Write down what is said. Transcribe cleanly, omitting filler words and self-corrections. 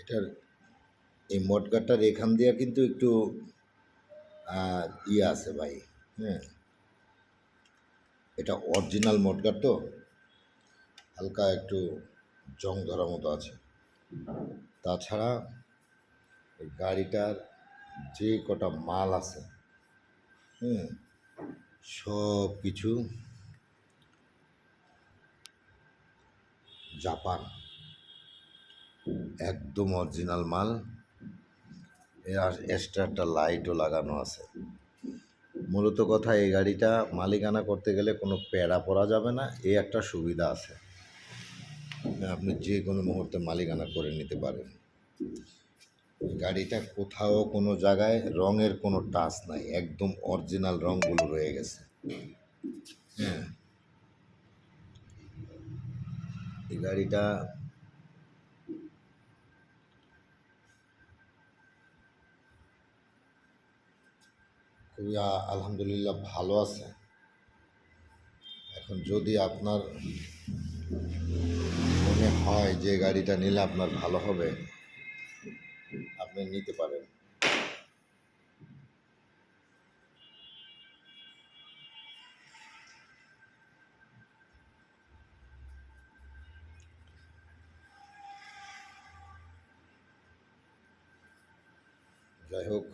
এটার এই মটকাটার এখান দিয়ে কিন্তু একটু ইয়ে আছে ভাই। হ্যাঁ, এটা অরিজিনাল মটকার তো হালকা একটু জং ধরা মতো আছে। তাছাড়া এই গাড়িটার যে কটা মাল আছে, হুম, সব কিছু জাপান, একদম অরিজিনাল মাল। এর এক্সট্রা একটা লাইটও লাগানো আছে। মূলত কথা, এই গাড়িটা মালিকানা করতে গেলে কোনো প্যারা পড়া যাবে না, এই একটা সুবিধা আছে। আপনি যে কোনো মুহূর্তে মালিকানা করে নিতে পারেন। গাড়িটা কোথাও কোনো জায়গায় রঙের কোনো টাচ নাই, একদম অরিজিনাল রঙগুলো রয়ে গেছে। হ্যাঁ, এই গাড়িটা খুবই আলহামদুলিল্লাহ ভালো আছে। এখন যদি আপনার মনে হয় যে গাড়িটা নিলে আপনার ভালো হবে, আপনি নিতে পারেন। যাই হোক,